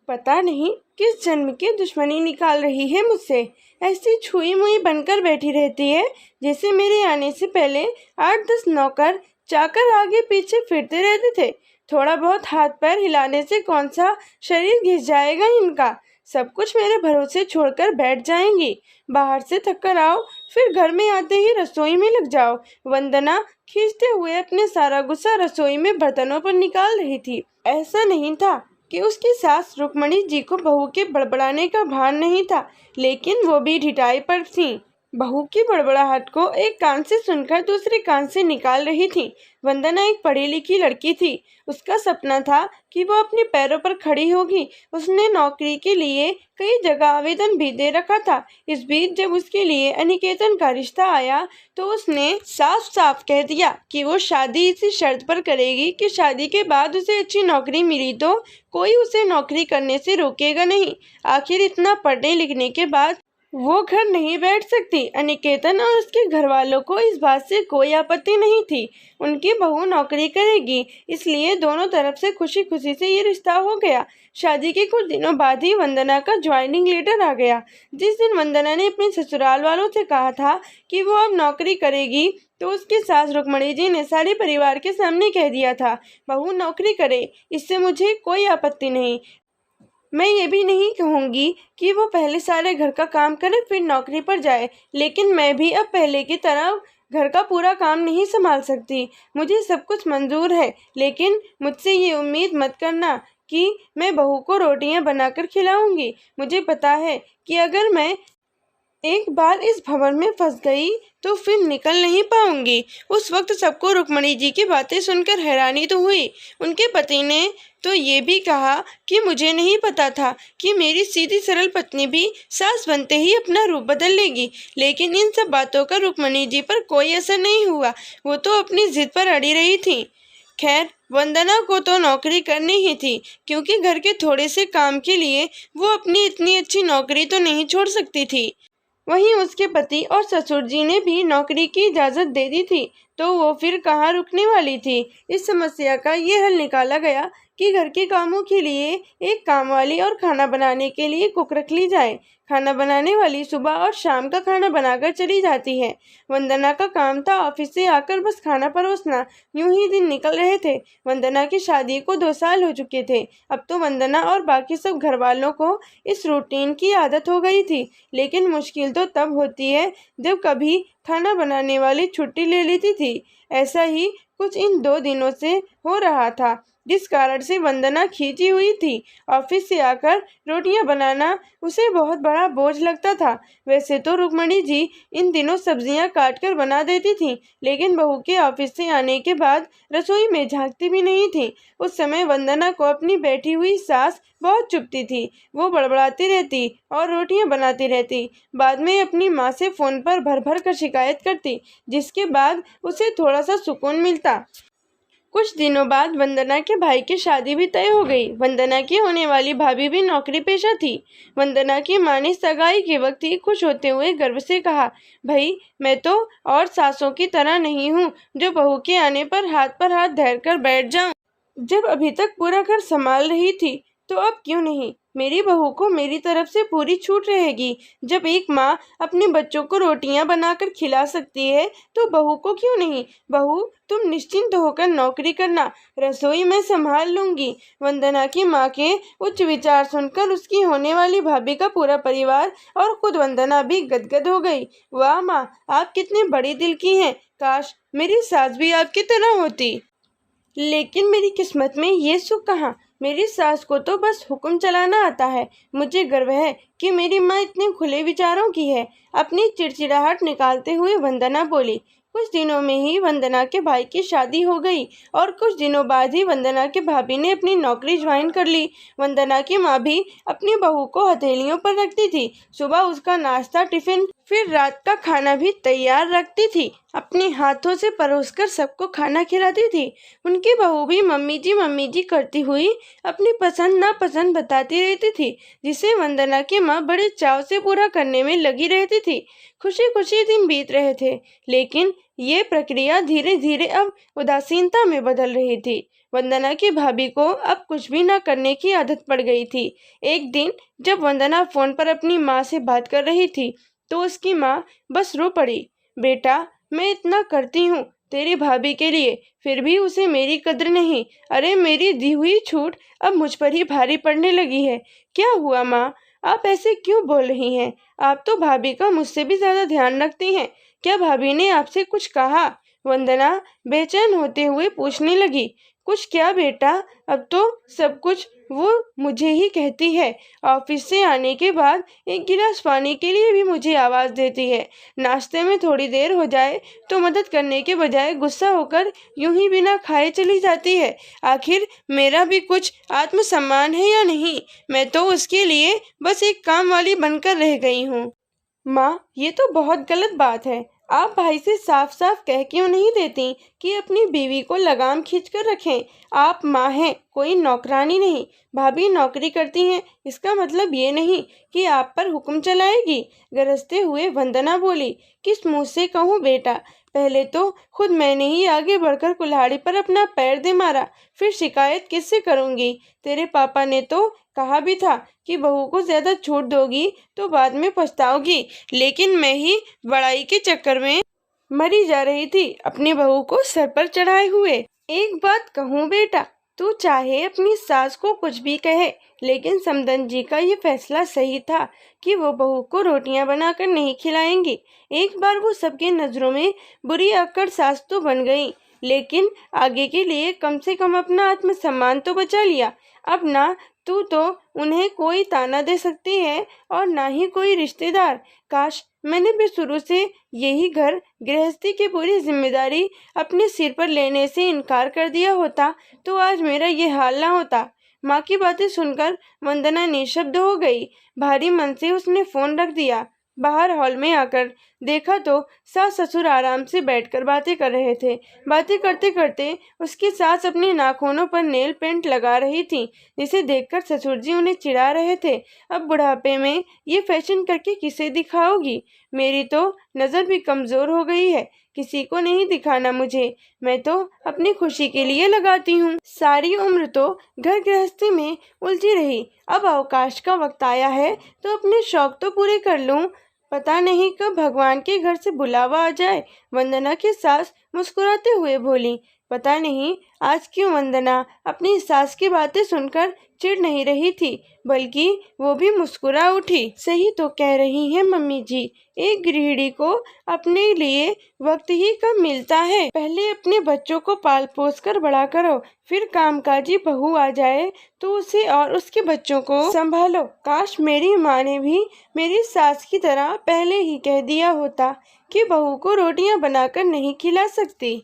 पता नहीं किस जन्म की दुश्मनी निकाल रही है मुझसे। ऐसी छुई मुई बनकर बैठी रहती है जैसे मेरे आने से पहले 8-10 नौकर चाकर आगे पीछे फिरते रहते थे। थोड़ा बहुत हाथ पैर हिलाने से कौन सा शरीर घिस जाएगा इनका। सब कुछ मेरे भरोसे छोड़कर बैठ जाएंगी। बाहर से थक कर आओ, फिर घर में आते ही रसोई में लग जाओ। वंदना खींचते हुए अपने सारा गुस्सा रसोई में बर्तनों पर निकाल रही थी। ऐसा नहीं था कि उसकी सास रुक्मणी जी को बहू के बड़बड़ाने का भान नहीं था, लेकिन वो भी ढिठाई पर थीं। बहू की बड़बड़ाहट को एक कान से सुनकर दूसरे कान से निकाल रही थी। वंदना एक पढ़ी लिखी लड़की थी। उसका सपना था कि वो अपने पैरों पर खड़ी होगी। उसने नौकरी के लिए कई जगह आवेदन भी दे रखा था। इस बीच जब उसके लिए अनिकेतन का रिश्ता आया तो उसने साफ साफ कह दिया कि वो शादी इसी शर्त पर करेगी कि शादी के बाद उसे अच्छी नौकरी मिली तो कोई उसे नौकरी करने से रोकेगा नहीं। आखिर इतना पढ़ने लिखने के बाद वो घर नहीं बैठ सकती। अनिकेतन और उसके घर वालों को इस बात से कोई आपत्ति नहीं थी। उनकी बहू नौकरी करेगी, इसलिए दोनों तरफ से खुशी खुशी से ये रिश्ता हो गया। शादी के कुछ दिनों बाद ही वंदना का ज्वाइनिंग लेटर आ गया। जिस दिन वंदना ने अपने ससुराल वालों से कहा था कि वो अब नौकरी करेगी तो उसकी सास रुक्मणी जी ने सारे परिवार के सामने कह दिया था, बहू नौकरी करे, इससे मुझे कोई आपत्ति नहीं। मैं ये भी नहीं कहूँगी कि वो पहले सारे घर का काम करे फिर नौकरी पर जाए, लेकिन मैं भी अब पहले की तरह घर का पूरा काम नहीं संभाल सकती। मुझे सब कुछ मंजूर है, लेकिन मुझसे ये उम्मीद मत करना कि मैं बहू को रोटियां बनाकर खिलाऊंगी। मुझे पता है कि अगर मैं एक बार इस भंवर में फंस गई तो फिर निकल नहीं पाऊंगी। उस वक्त सबको रुक्मणी जी की बातें सुनकर हैरानी तो हुई। उनके पति ने तो ये भी कहा कि मुझे नहीं पता था कि मेरी सीधी सरल पत्नी भी सास बनते ही अपना रूप बदल लेगी। लेकिन इन सब बातों का रुक्मणी जी पर कोई असर नहीं हुआ। वो तो अपनी जिद पर अड़ी रही थी। खैर, वंदना को तो नौकरी करनी ही थी, क्योंकि घर के थोड़े से काम के लिए वो अपनी इतनी अच्छी नौकरी तो नहीं छोड़ सकती थी। वहीं उसके पति और ससुर जी ने भी नौकरी की इजाज़त दे दी थी, तो वो फिर कहाँ रुकने वाली थी। इस समस्या का ये हल निकाला गया कि घर के कामों के लिए एक कामवाली और खाना बनाने के लिए कुक रख ली जाए। खाना बनाने वाली सुबह और शाम का खाना बनाकर चली जाती है। वंदना का काम था ऑफिस से आकर बस खाना परोसना। यूं ही दिन निकल रहे थे। वंदना की शादी को 2 साल हो चुके थे। अब तो वंदना और बाकी सब घर वालों को इस रूटीन की आदत हो गई थी। लेकिन मुश्किल तो तब होती है जब कभी खाना बनाने वाली छुट्टी ले लेती थी। ऐसा ही कुछ इन 2 दिनों से हो रहा था, जिस कारण से वंदना खींची हुई थी। ऑफिस से आकर रोटियां बनाना उसे बहुत बड़ा बोझ लगता था। वैसे तो रुक्मणी जी इन दिनों सब्जियां काट कर बना देती थीं, लेकिन बहू के ऑफिस से आने के बाद रसोई में झांकती भी नहीं थी। उस समय वंदना को अपनी बैठी हुई सास बहुत चुभती थी। वो बड़बड़ाती रहती और रोटियां बनाती रहती। बाद में अपनी माँ से फ़ोन पर भर भर कर शिकायत करती, जिसके बाद उसे थोड़ा सा सुकून मिलता। कुछ दिनों बाद वंदना के भाई की शादी भी तय हो गई। वंदना की होने वाली भाभी भी नौकरी पेशा थी। वंदना की माँ ने सगाई के वक्त ही खुश होते हुए गर्व से कहा, भाई मैं तो और सासों की तरह नहीं हूँ जो बहू के आने पर हाथ धर कर बैठ जाऊँ। जब अभी तक पूरा घर संभाल रही थी तो अब क्यों नहीं। मेरी बहू को मेरी तरफ से पूरी छूट रहेगी। जब एक माँ अपने बच्चों को रोटियां बनाकर खिला सकती है तो बहू को क्यों नहीं। बहू तुम निश्चिंत होकर नौकरी करना, रसोई मैं संभाल लूंगी। वंदना की माँ के उच्च विचार सुनकर उसकी होने वाली भाभी का पूरा परिवार और खुद वंदना भी गदगद हो गई। वाह माँ, आप कितने बड़े दिल की हैं। काश मेरी सास भी आपकी तरह होती। लेकिन मेरी किस्मत में ये सुख कहाँ। मेरी सास को तो बस हुक्म चलाना आता है। मुझे गर्व है कि मेरी माँ इतने खुले विचारों की है। अपनी चिड़चिड़ाहट निकालते हुए वंदना बोली। कुछ दिनों में ही वंदना के भाई की शादी हो गई और कुछ दिनों बाद ही वंदना के भाभी ने अपनी नौकरी ज्वाइन कर ली। वंदना की माँ भी अपनी बहू को हथेलियों पर रखती थी। सुबह उसका नाश्ता, टिफिन, फिर रात का खाना भी तैयार रखती थी। अपने हाथों से परोसकर सबको खाना खिलाती थी। उनकी बहू भी मम्मी जी करती हुई अपनी पसंद नापसंद बताती रहती थी, जिसे वंदना की माँ बड़े चाव से पूरा करने में लगी रहती थी। खुशी खुशी दिन बीत रहे थे, लेकिन ये प्रक्रिया धीरे धीरे अब उदासीनता में बदल रही थी। वंदना की भाभी को अब कुछ भी ना करने की आदत पड़ गई थी। एक दिन जब वंदना फोन पर अपनी माँ से बात कर रही थी तो उसकी माँ बस रो पड़ी। बेटा, मैं इतना करती हूँ तेरी भाभी के लिए, फिर भी उसे मेरी कद्र नहीं। अरे मेरी दी हुई छूट अब मुझ पर ही भारी पड़ने लगी है। क्या हुआ माँ, आप ऐसे क्यों बोल रही हैं? आप तो भाभी का मुझसे भी ज्यादा ध्यान रखती हैं। क्या भाभी ने आपसे कुछ कहा? वंदना बेचैन होते हुए पूछने लगी। कुछ क्या बेटा, अब तो सब कुछ वो मुझे ही कहती है। ऑफिस से आने के बाद एक गिलास पानी के लिए भी मुझे आवाज देती है। नाश्ते में थोड़ी देर हो जाए तो मदद करने के बजाय गुस्सा होकर यूं ही बिना खाए चली जाती है। आखिर मेरा भी कुछ आत्मसम्मान है या नहीं? मैं तो उसके लिए बस एक काम वाली बनकर रह गई हूँ। माँ, ये तो बहुत गलत बात है। आप भाई से साफ साफ कह क्यों नहीं देती कि अपनी बीवी को लगाम खींच कर रखें? आप माँ हैं, कोई नौकरानी नहीं। भाभी नौकरी करती हैं, इसका मतलब ये नहीं कि आप पर हुक्म चलाएगी। गरजते हुए वंदना बोली। किस मुंह से कहूँ बेटा? पहले तो खुद मैंने ही आगे बढ़कर कुल्हाड़ी पर अपना पैर दे मारा, फिर शिकायत किससे करूँगी? तेरे पापा ने तो कहा भी था कि बहू को ज्यादा छूट दोगी तो बाद में पछताओगी, लेकिन मैं ही बड़ाई के चक्कर में मरी जा रही थी अपनी बहू को सर पर चढ़ाए हुए। एक बात कहूँ बेटा, तू चाहे अपनी सास को कुछ भी कहे, लेकिन समदन जी का ये फैसला सही था कि वो बहू को रोटियां बनाकर नहीं खिलाएंगी। एक बार वो सबके नजरों में बुरी अक्कड़ सास तो बन गई, लेकिन आगे के लिए कम से कम अपना आत्मसम्मान तो बचा लिया। अब ना तू तो उन्हें कोई ताना दे सकती है और ना ही कोई रिश्तेदार। काश मैंने भी शुरू से यही घर गृहस्थी की पूरी जिम्मेदारी अपने सिर पर लेने से इनकार कर दिया होता तो आज मेरा ये हाल ना होता। माँ की बातें सुनकर वंदना निशब्द हो गई। भारी मन से उसने फोन रख दिया। बाहर हॉल में आकर देखा तो सास ससुर आराम से बैठकर बातें कर रहे थे। बातें करते करते उसकी सास अपने नाखूनों पर नेल पेंट लगा रही थी, जिसे देखकर ससुर जी उन्हें चिढ़ा रहे थे। अब बुढ़ापे में ये फैशन करके किसे दिखाओगी? मेरी तो नज़र भी कमजोर हो गई है, किसी को नहीं दिखाना मुझे। मैं तो अपनी खुशी के लिए लगाती हूँ। सारी उम्र तो घर गृहस्थी में उलझी रही, अब अवकाश का वक्त आया है तो अपने शौक तो पूरे कर लूँ। पता नहीं कब भगवान के घर से बुलावा आ जाए। वंदना की सास मुस्कुराते हुए बोली। पता नहीं आज क्यों वंदना अपनी सास की बातें सुनकर चिढ़ नहीं रही थी, बल्कि वो भी मुस्कुरा उठी। सही तो कह रही हैं मम्मी जी, एक गृहिणी को अपने लिए वक्त ही कब मिलता है। पहले अपने बच्चों को पाल पोस कर बड़ा करो, फिर कामकाजी बहू आ जाए तो उसे और उसके बच्चों को संभालो। काश मेरी माँ ने भी मेरी सास की तरह पहले ही कह दिया होता कि बहू को रोटियां बनाकर नहीं खिला सकती।